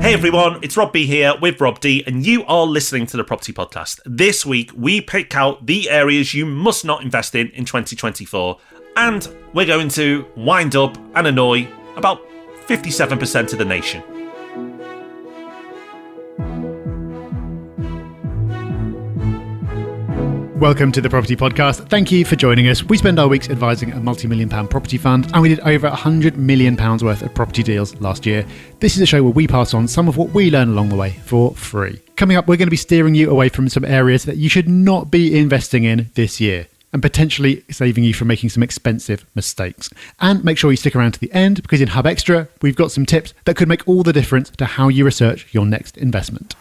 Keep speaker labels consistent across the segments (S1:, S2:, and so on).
S1: Hey everyone, it's Rob B here with Rob D, and you are listening to the Property Podcast. This week, we pick out the areas you must not invest in 2024, and we're going to wind up and annoy about 57% of the nation.
S2: Welcome to the Property Podcast. Thank you for joining us. We spend our weeks advising a multi-million pound property fund, and we did over £100 million worth of property deals last year. This is a show where we pass on some of what we learn along the way for free. Coming up, we're going to be steering you away from some areas that you should not be investing in this year, and potentially saving you from making some expensive mistakes. And make sure you stick around to the end, because in Hub Extra, we've got some tips that could make all the difference to how you research your next investment.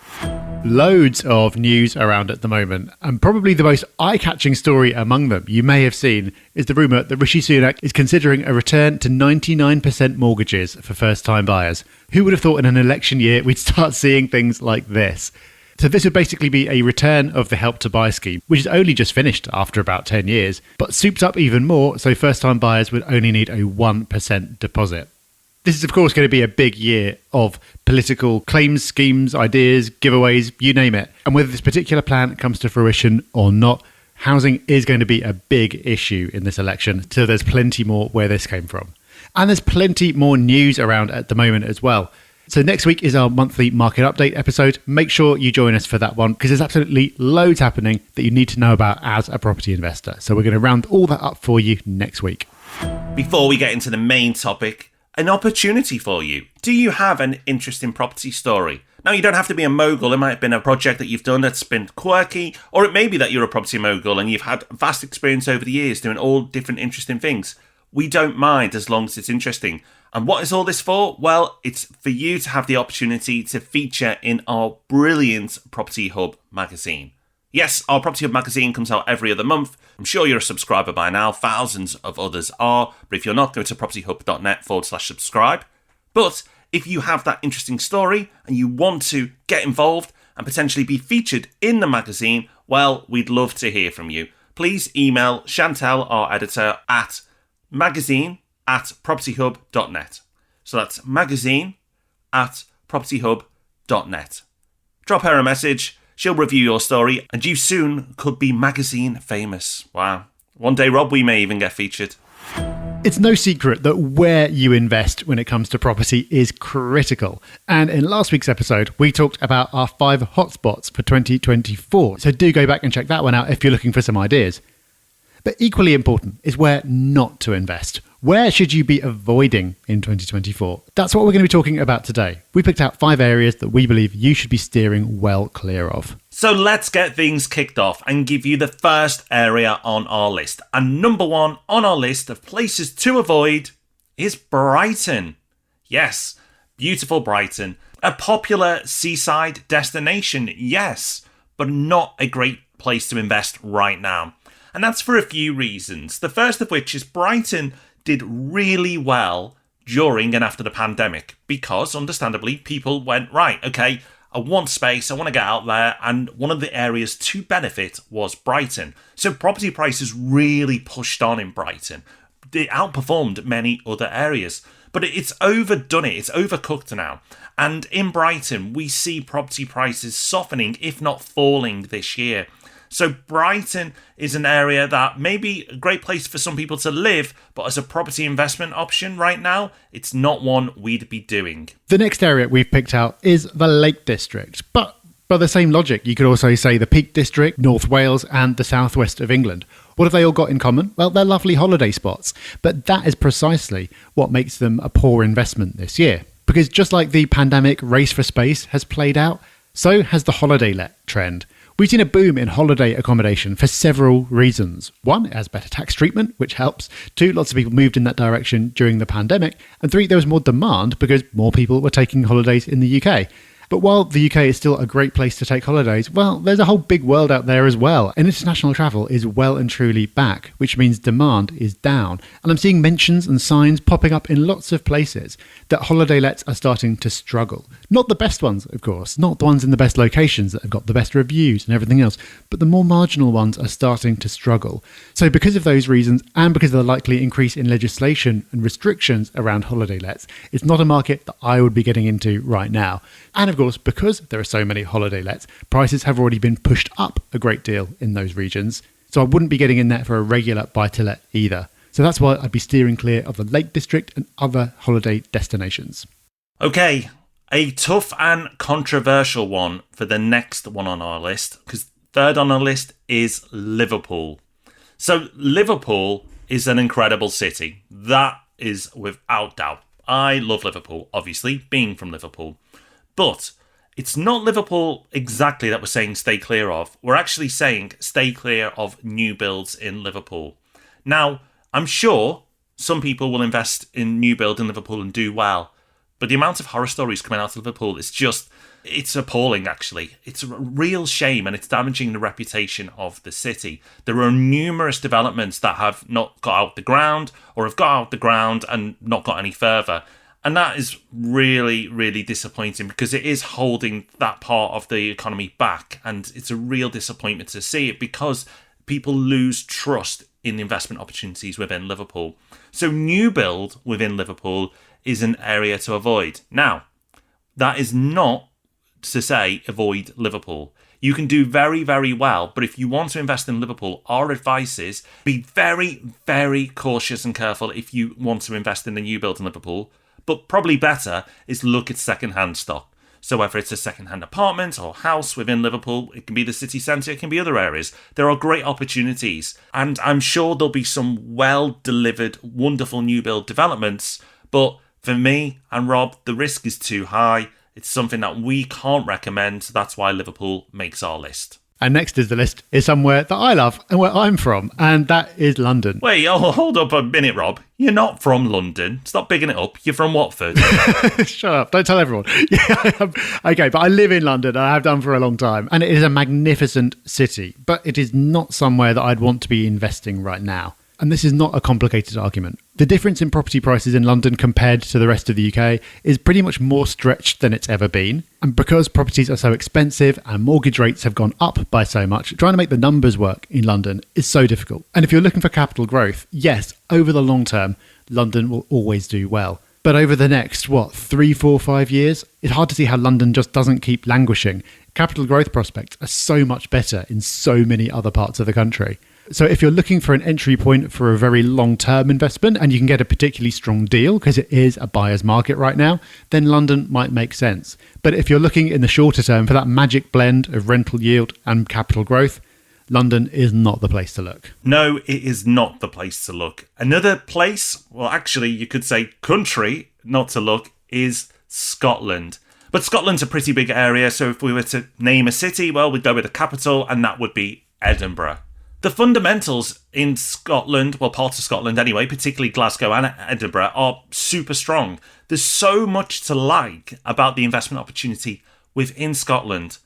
S2: Loads of news around at the moment, and probably the most eye-catching story among them you may have seen is the rumour that Rishi Sunak is considering a return to 99% mortgages for first-time buyers. Who would have thought in an election year we'd start seeing things like this? So this would basically be a return of the Help to Buy scheme, which is only just finished after about 10 years, but souped up even more so first-time buyers would only need a 1% deposit. This is, of course, going to be a big year of political claims, schemes, ideas, giveaways, you name it. And whether this particular plan comes to fruition or not, housing is going to be a big issue in this election, so there's plenty more where this came from. And there's plenty more news around at the moment as well. So next week is our monthly market update episode. Make sure you join us for that one, because there's absolutely loads happening that you need to know about as a property investor. So we're going to round all that up for you next week.
S1: Before we get into the main topic, an opportunity for you. Do you have an interesting property story? Now, you don't have to be a mogul. It might have been a project that you've done that's been quirky, or it may be that you're a property mogul and you've had vast experience over the years doing all different interesting things. We don't mind as long as it's interesting. And what is all this for? Well, it's for you to have the opportunity to feature in our brilliant Property Hub magazine. Yes, our Property Hub magazine comes out every other month. I'm sure you're a subscriber by now. Thousands of others are. But if you're not, go to propertyhub.net/subscribe. But if you have that interesting story and you want to get involved and potentially be featured in the magazine, well, we'd love to hear from you. Please email Chantel, our editor, at magazine@propertyhub.net. So that's magazine@propertyhub.net. Drop her a message. She'll review your story, and you soon could be magazine famous. Wow. One day, Rob, we may even get featured.
S2: It's no secret that where you invest when it comes to property is critical. And in last week's episode, we talked about our 5 hotspots for 2024. So do go back and check that one out if you're looking for some ideas. But equally important is where not to invest. Where should you be avoiding in 2024? That's what we're going to be talking about today. We picked out 5 areas that we believe you should be steering well clear of.
S1: So let's get things kicked off and give you the first area on our list. And number 1 on our list of places to avoid is Brighton. Yes, beautiful Brighton. A popular seaside destination, yes, but not a great place to invest right now. And that's for a few reasons. The first of which is Brighton did really well during and after the pandemic because, understandably, people went, right, okay, I want space, I want to get out there, and one of the areas to benefit was Brighton. So property prices really pushed on in Brighton. It outperformed many other areas. But it's overdone it, it's overcooked now. And in Brighton, we see property prices softening, if not falling this year. So Brighton is an area that may be a great place for some people to live, but as a property investment option right now, it's not one we'd be doing.
S2: The next area we've picked out is the Lake District. But by the same logic, you could also say the Peak District, North Wales and the southwest of England. What have they all got in common? Well, they're lovely holiday spots. But that is precisely what makes them a poor investment this year. Because just like the pandemic race for space has played out, so has the holiday let trend. We've seen a boom in holiday accommodation for several reasons. 1, it has better tax treatment, which helps. 2, lots of people moved in that direction during the pandemic. And 3, there was more demand because more people were taking holidays in the UK. But while the UK is still a great place to take holidays, well, there's a whole big world out there as well. And international travel is well and truly back, which means demand is down. And I'm seeing mentions and signs popping up in lots of places that holiday lets are starting to struggle. Not the best ones, of course, not the ones in the best locations that have got the best reviews and everything else, but the more marginal ones are starting to struggle. So because of those reasons, and because of the likely increase in legislation and restrictions around holiday lets, it's not a market that I would be getting into right now. And of course, because there are so many holiday lets, prices have already been pushed up a great deal in those regions. So I wouldn't be getting in there for a regular buy-to-let either. So that's why I'd be steering clear of the Lake District and other holiday destinations.
S1: Okay, a tough and controversial one for the next one on our list, because third on our list is Liverpool. So Liverpool is an incredible city. That is without doubt. I love Liverpool, obviously, being from Liverpool. But it's not Liverpool exactly that we're saying stay clear of. We're actually saying stay clear of new builds in Liverpool. Now, I'm sure some people will invest in new build in Liverpool and do well. But the amount of horror stories coming out of Liverpool is it's appalling, actually. It's a real shame, and it's damaging the reputation of the city. There are numerous developments that have not got out the ground, or have got out the ground and not got any further. And that is really, really disappointing, because it is holding that part of the economy back. And it's a real disappointment to see it, because people lose trust in the investment opportunities within Liverpool. So new build within Liverpool is an area to avoid. Now, that is not to say avoid Liverpool. You can do very, very well, but if you want to invest in Liverpool, our advice is be very, very cautious and careful if you want to invest in the new build in Liverpool. But probably better is look at second-hand stock. So whether it's a second-hand apartment or house within Liverpool, it can be the city centre, it can be other areas. There are great opportunities, and I'm sure there'll be some well-delivered, wonderful new build developments. But for me and Rob, the risk is too high. It's something that we can't recommend. That's why Liverpool makes our list.
S2: And next is the list is somewhere that I love and where I'm from, and that is London.
S1: Wait, hold up a minute, Rob. You're not from London. Stop bigging it up. You're from Watford.
S2: Shut up. Don't tell everyone. Okay, but I live in London and I have done for a long time, and it is a magnificent city, but it is not somewhere that I'd want to be investing right now. And this is not a complicated argument. The difference in property prices in London compared to the rest of the UK is pretty much more stretched than it's ever been. And because properties are so expensive and mortgage rates have gone up by so much, trying to make the numbers work in London is so difficult. And if you're looking for capital growth, yes, over the long term, London will always do well. But over the next, 3, 4, 5 years, it's hard to see how London just doesn't keep languishing. Capital growth prospects are so much better in so many other parts of the country. So if you're looking for an entry point for a very long-term investment and you can get a particularly strong deal because it is a buyer's market right now, then London might make sense. But if you're looking in the shorter term for that magic blend of rental yield and capital growth, London is not the place to look.
S1: No, it is not the place to look. Another place, well, actually, you could say country not to look, is Scotland. But Scotland's a pretty big area, so if we were to name a city, well, we'd go with the capital, and that would be Edinburgh. The fundamentals in Scotland, well, parts of Scotland anyway, particularly Glasgow and Edinburgh, are super strong. There's so much to like about the investment opportunity within Scotland,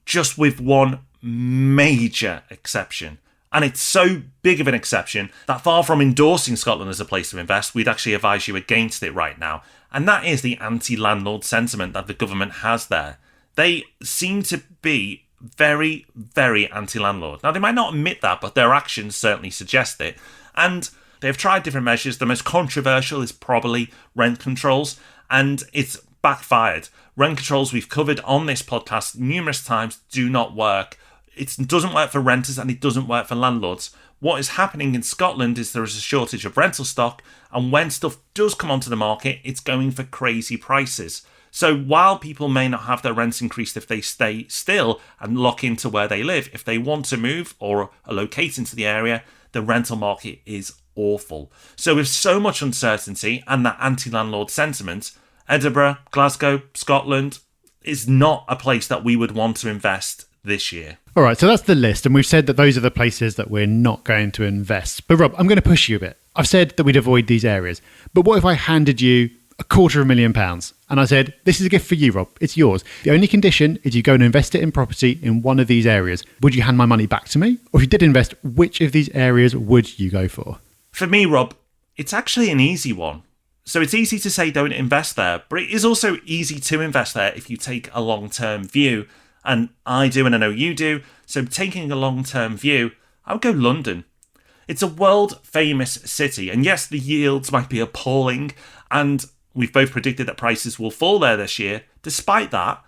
S1: just with one major exception. And it's so big of an exception that far from endorsing Scotland as a place to invest, we'd actually advise you against it right now. And that is the anti-landlord sentiment that the government has there. They seem to be very, very anti-landlord. Now, they might not admit that, but their actions certainly suggest it. And they've tried different measures. The most controversial is probably rent controls, and it's backfired. Rent controls we've covered on this podcast numerous times do not work. It doesn't work for renters and it doesn't work for landlords. What is happening in Scotland is there is a shortage of rental stock, and when stuff does come onto the market, it's going for crazy prices. So while people may not have their rents increased if they stay still and lock into where they live, if they want to move or locate into the area, the rental market is awful. So with so much uncertainty and that anti-landlord sentiment, Edinburgh, Glasgow, Scotland is not a place that we would want to invest this year.
S2: All right, so that's the list, and we've said that those are the places that we're not going to invest. But Rob, I'm going to push you a bit. I've said that we'd avoid these areas, but what if I handed you £250,000. And I said, this is a gift for you, Rob. It's yours. The only condition is you go and invest it in property in one of these areas. Would you hand my money back to me? Or if you did invest, which of these areas would you go for?
S1: For me, Rob, it's actually an easy one. So it's easy to say don't invest there, but it is also easy to invest there if you take a long-term view. And I do, and I know you do. So taking a long-term view, I would go London. It's a world-famous city. And yes, the yields might be appalling. And we've both predicted that prices will fall there this year. Despite that,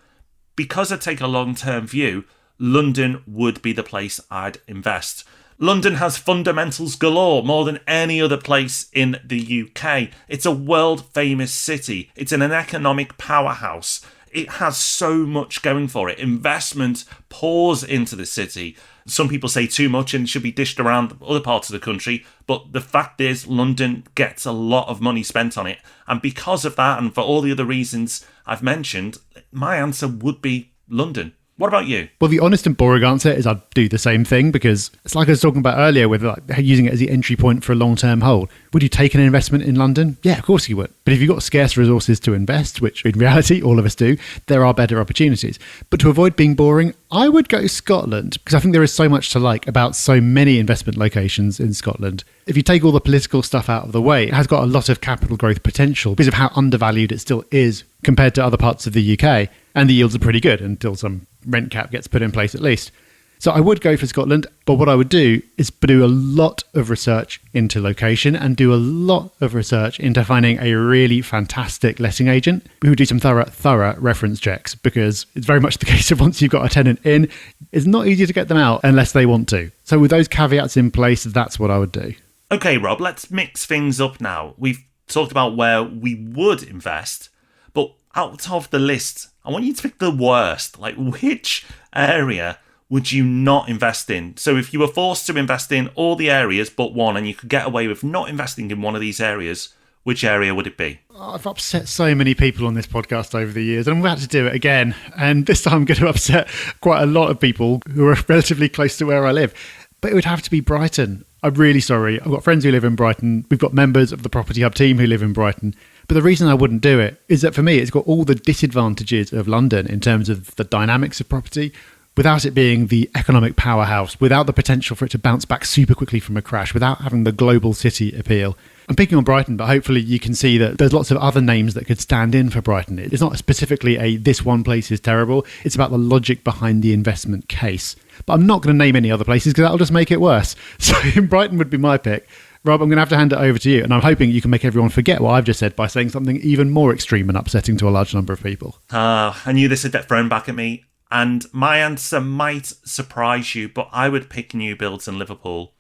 S1: because I take a long-term view, London would be the place I'd invest. London has fundamentals galore, more than any other place in the UK. It's a world-famous city. It's an economic powerhouse. It has so much going for it. Investment pours into the city. Some people say too much and should be dished around other parts of the country, but the fact is London gets a lot of money spent on it. And because of that, and for all the other reasons I've mentioned, my answer would be London. What about you?
S2: Well, the honest and boring answer is I'd do the same thing, because it's like I was talking about earlier with using it as the entry point for a long-term hold. Would you take an investment in London? Yeah, of course you would. But if you've got scarce resources to invest, which in reality all of us do, there are better opportunities. But to avoid being boring, I would go Scotland, because I think there is so much to like about so many investment locations in Scotland. If you take all the political stuff out of the way, it has got a lot of capital growth potential because of how undervalued it still is compared to other parts of the UK. And the yields are pretty good until some rent cap gets put in place at least. So I would go for Scotland, but what I would do is do a lot of research into location and do a lot of research into finding a really fantastic letting agent who would do some thorough reference checks, because it's very much the case of once you've got a tenant in, it's not easy to get them out unless they want to. So with those caveats in place, that's what I would do.
S1: Okay, Rob, let's mix things up now. We've talked about where we would invest, but out of the list, I want you to pick the worst. Like, which area would you not invest in? So if you were forced to invest in all the areas but one, and you could get away with not investing in one of these areas, which area would it be?
S2: I've upset so many people on this podcast over the years, and I'm about to do it again. And this time I'm going to upset quite a lot of people who are relatively close to where I live. But it would have to be Brighton. I'm really sorry. I've got friends who live in Brighton. We've got members of the Property Hub team who live in Brighton. But the reason I wouldn't do it is that for me, it's got all the disadvantages of London in terms of the dynamics of property, without it being the economic powerhouse, without the potential for it to bounce back super quickly from a crash, without having the global city appeal. I'm picking on Brighton, but hopefully you can see that there's lots of other names that could stand in for Brighton. It's not specifically this one place is terrible. It's about the logic behind the investment case. But I'm not going to name any other places because that'll just make it worse. So Brighton would be my pick. Rob, I'm going to have to hand it over to you, and I'm hoping you can make everyone forget what I've just said by saying something even more extreme and upsetting to a large number of people.
S1: I knew this would get thrown back at me, and my answer might surprise you, but I would pick new builds in Liverpool.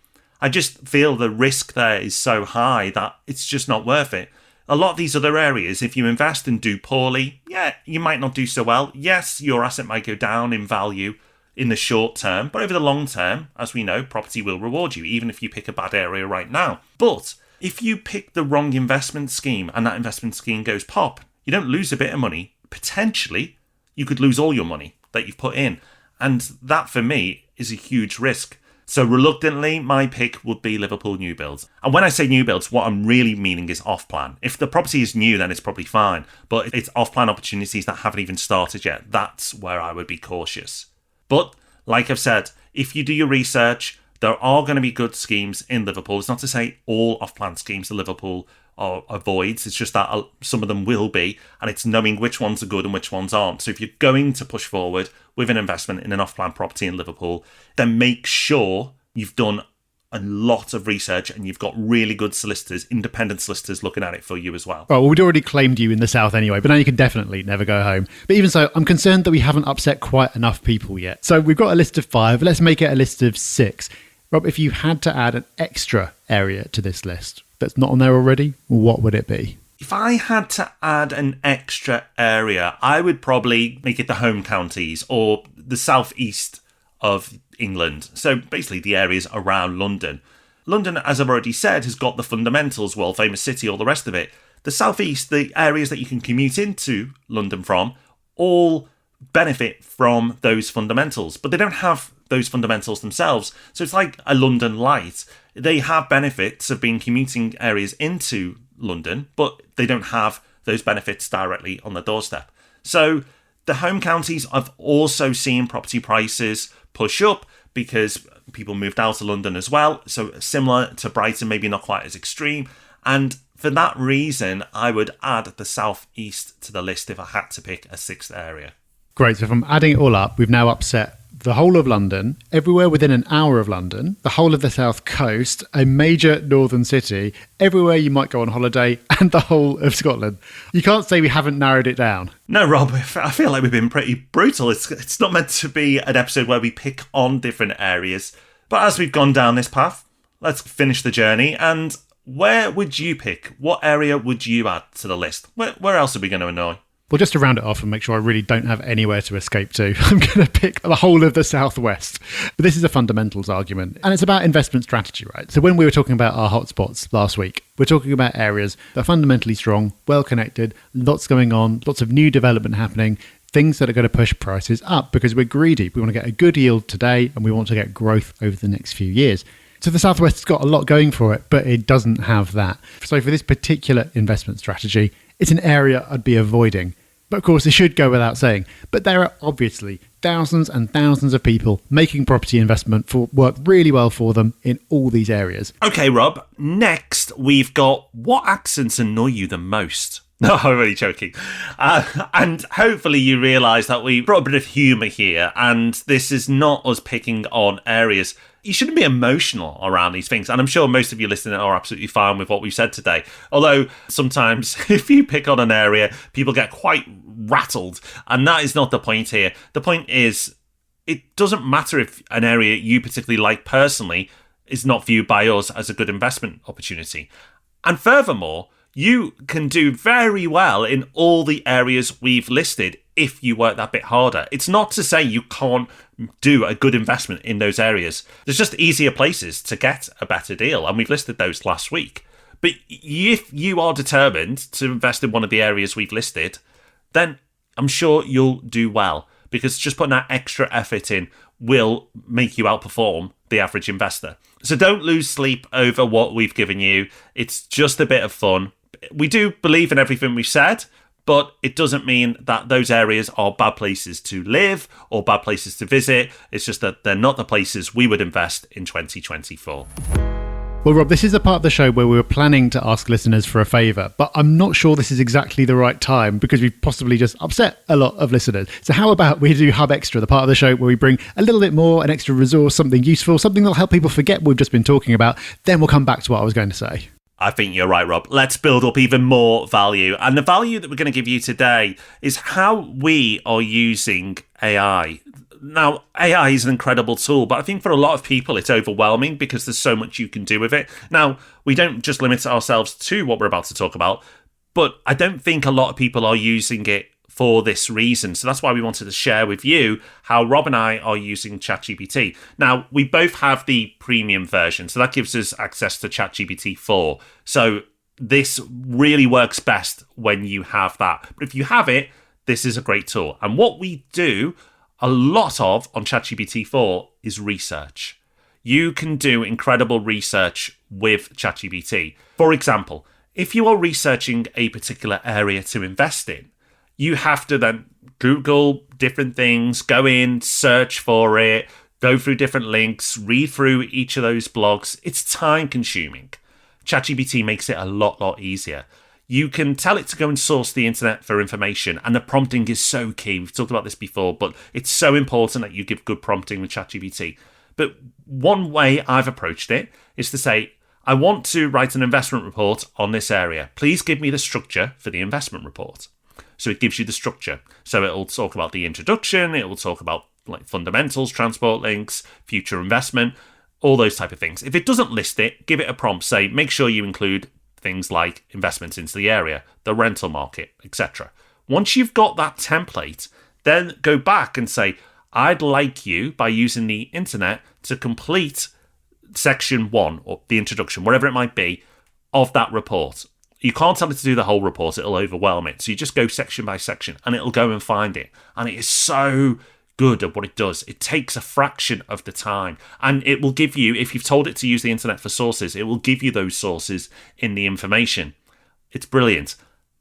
S1: I just feel the risk there is so high that it's just not worth it. A lot of these other areas, if you invest and do poorly, yeah, you might not do so well. Yes, your asset might go down in value in the short term, but over the long term, as we know, property will reward you, even if you pick a bad area right now. But if you pick the wrong investment scheme and that investment scheme goes pop, you don't lose a bit of money. Potentially, you could lose all your money that you've put in. And that, for me, is a huge risk. So reluctantly, my pick would be Liverpool new builds. And when I say new builds, what I'm really meaning is off-plan. If the property is new, then it's probably fine. But it's off-plan opportunities that haven't even started yet. That's where I would be cautious. But, like I've said, if you do your research, there are going to be good schemes in Liverpool. It's not to say all off-plan schemes in Liverpool are avoids. It's just that some of them will be, and it's knowing which ones are good and which ones aren't. So if you're going to push forward with an investment in an off-plan property in Liverpool, then make sure you've done a lot of research and you've got really good solicitors, independent solicitors looking at it for you as well.
S2: Well, we'd already claimed you in the south anyway, but now you can definitely never go home. But even so, I'm concerned that we haven't upset quite enough people yet. So we've got a list of 5. Let's make it a list of 6. Rob, if you had to add an extra area to this list that's not on there already, what would it be?
S1: If I had to add an extra area, I would probably make it the home counties or the southeast of England. So basically the areas around London. London, as I've already said, has got the fundamentals, world famous city, all the rest of it. The southeast, the areas that you can commute into London from, all benefit from those fundamentals, but they don't have those fundamentals themselves. So it's like a London light. They have benefits of being commuting areas into London, but they don't have those benefits directly on the doorstep. So the home counties have also seen property prices push up because people moved out of London as well. So similar to Brighton, maybe not quite as extreme. And for that reason, I would add the southeast to the list if I had to pick a sixth area.
S2: Great. So if I'm adding it all up, we've now upset the whole of London, everywhere within an hour of London, the whole of the south coast, a major northern city, everywhere you might go on holiday, and the whole of Scotland. You can't say we haven't narrowed it down.
S1: No, Rob, I feel like we've been pretty brutal. It's not meant to be an episode where we pick on different areas. But as we've gone down this path, let's finish the journey. And where would you pick? What area would you add to the list? Where else are we going to annoy?
S2: Well, just to round it off and make sure I really don't have anywhere to escape to, I'm going to pick the whole of the southwest. But this is a fundamentals argument, and it's about investment strategy, right? So when we were talking about our hotspots last week, we're talking about areas that are fundamentally strong, well-connected, lots going on, lots of new development happening, things that are going to push prices up because we're greedy. We want to get a good yield today, and we want to get growth over the next few years. So the Southwest has got a lot going for it, but it doesn't have that. So for this particular investment strategy, it's an area I'd be avoiding. But of course, it should go without saying. But there are obviously thousands and thousands of people making property investment for work really well for them in all these areas.
S1: Okay, Rob. Next, we've got what accents annoy you the most? No, I'm really joking. And hopefully you realise that we brought a bit of humour here, and this is not us picking on areas. You shouldn't be emotional around these things. And I'm sure most of you listening are absolutely fine with what we've said today. Although sometimes if you pick on an area, people get quite rattled. And that is not the point here. The point is, it doesn't matter if an area you particularly like personally is not viewed by us as a good investment opportunity. And furthermore, you can do very well in all the areas we've listed if you work that bit harder. It's not to say you can't do a good investment in those areas. There's just easier places to get a better deal, and we've listed those last week. But if you are determined to invest in one of the areas we've listed, then I'm sure you'll do well, because just putting that extra effort in will make you outperform the average investor. So don't lose sleep over what we've given you. It's just a bit of fun. We do believe in everything we've said, but it doesn't mean that those areas are bad places to live or bad places to visit. It's just that they're not the places we would invest in 2024.
S2: Well, Rob, this is the part of the show where we were planning to ask listeners for a favour, but I'm not sure this is exactly the right time because we've possibly just upset a lot of listeners. So how about we do Hub Extra, the part of the show where we bring a little bit more, an extra resource, something useful, something that'll help people forget what we've just been talking about. Then we'll come back to what I was going to say.
S1: I think you're right, Rob. Let's build up even more value. And the value that we're going to give you today is how we are using AI. Now, AI is an incredible tool, but I think for a lot of people it's overwhelming because there's so much you can do with it. Now, we don't just limit ourselves to what we're about to talk about, but I don't think a lot of people are using it for this reason. So that's why we wanted to share with you how Rob and I are using ChatGPT. Now, we both have the premium version, so that gives us access to ChatGPT 4. So this really works best when you have that. But if you have it, this is a great tool. And what we do a lot of on ChatGPT 4 is research. You can do incredible research with ChatGPT. For example, if you are researching a particular area to invest in, you have to then Google different things, go in, search for it, go through different links, read through each of those blogs. It's time consuming. ChatGPT makes it a lot easier. You can tell it to go and source the internet for information, and the prompting is so key. We've talked about this before, but it's so important that you give good prompting with ChatGPT. But one way I've approached it is to say, I want to write an investment report on this area. Please give me the structure for the investment report. So it gives you the structure. So it'll talk about the introduction, it will talk about like fundamentals, transport links, future investment, all those type of things. If it doesn't list it, give it a prompt, say, make sure you include things like investments into the area, the rental market, etc. Once you've got that template, then go back and say, I'd like you, by using the internet, to complete section 1, or the introduction, whatever it might be, of that report. You can't tell it to do the whole report, it'll overwhelm it. So you just go section by section and it'll go and find it. And it is so good at what it does. It takes a fraction of the time. And it will give you, if you've told it to use the internet for sources, it will give you those sources in the information. It's brilliant.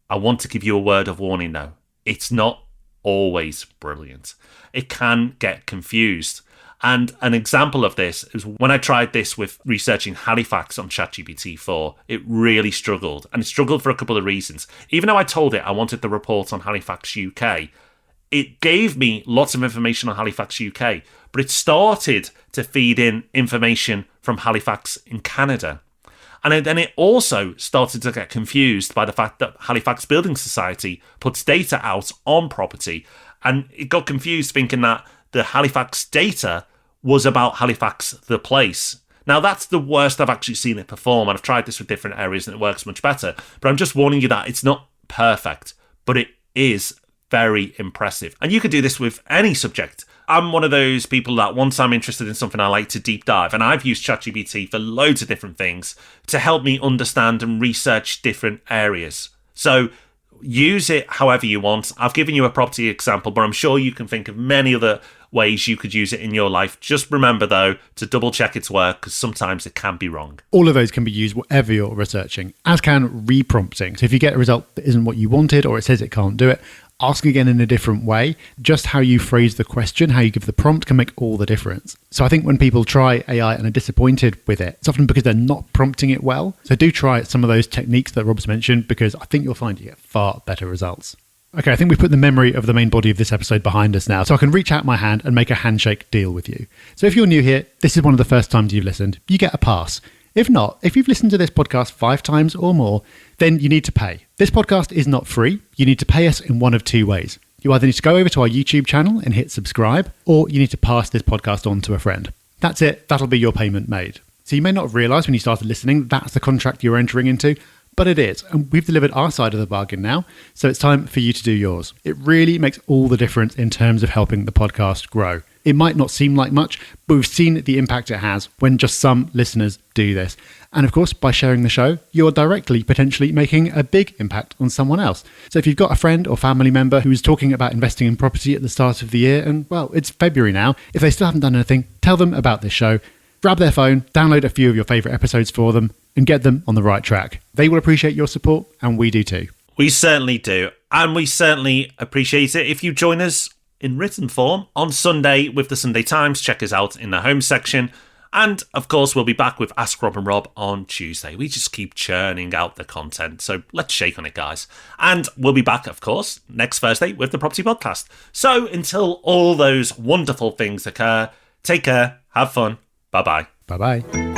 S1: I want to give you a word of warning though. It's not always brilliant. It can get confused. And an example of this is when I tried this with researching Halifax on ChatGPT-4, it really struggled. And it struggled for a couple of reasons. Even though I told it I wanted the report on Halifax, UK, it gave me lots of information on Halifax, UK, but it started to feed in information from Halifax in Canada. And then it also started to get confused by the fact that Halifax Building Society puts data out on property. And it got confused thinking that the Halifax data was about Halifax, the place. Now, that's the worst I've actually seen it perform. And I've tried this with different areas and it works much better. But I'm just warning you that it's not perfect, but it is very impressive. And you could do this with any subject. I'm one of those people that once I'm interested in something, I like to deep dive. And I've used ChatGPT for loads of different things to help me understand and research different areas. So use it however you want. I've given you a property example, but I'm sure you can think of many other ways you could use it in your life. Just remember, though, to double check its work because sometimes it can be wrong.
S2: All of those can be used whatever you're researching, as can reprompting. So if you get a result that isn't what you wanted or it says it can't do it, ask again in a different way. Just how you phrase the question, how you give the prompt can make all the difference. So I think when people try AI and are disappointed with it, it's often because they're not prompting it well. So do try some of those techniques that Rob's mentioned because I think you'll find you get far better results. Okay, I think we've put the memory of the main body of this episode behind us now, so I can reach out my hand and make a handshake deal with you. So if you're new here, this is one of the first times you've listened, you get a pass. If not, if you've listened to this podcast 5 times or more, then you need to pay. This podcast is not free. You need to pay us in one of 2 ways. You either need to go over to our YouTube channel and hit subscribe, or you need to pass this podcast on to a friend. That's it. That'll be your payment made. So you may not have realised when you started listening that's the contract you're entering into, but it is. And we've delivered our side of the bargain now, so it's time for you to do yours. It really makes all the difference in terms of helping the podcast grow. It might not seem like much, but we've seen the impact it has when just some listeners do this. And of course, by sharing the show, you're directly potentially making a big impact on someone else. So if you've got a friend or family member who's talking about investing in property at the start of the year, and well, it's February now, if they still haven't done anything, tell them about this show. Grab their phone, download a few of your favourite episodes for them, and get them on the right track. They will appreciate your support, and we do too.
S1: We certainly do. And we certainly appreciate it if you join us in written form on Sunday with the Sunday Times. Check us out in the home section. And, of course, we'll be back with Ask Rob and Rob on Tuesday. We just keep churning out the content, so let's shake on it, guys. And we'll be back, of course, next Thursday with the Property Podcast. So until all those wonderful things occur, take care, have fun, bye-bye.
S2: Bye-bye.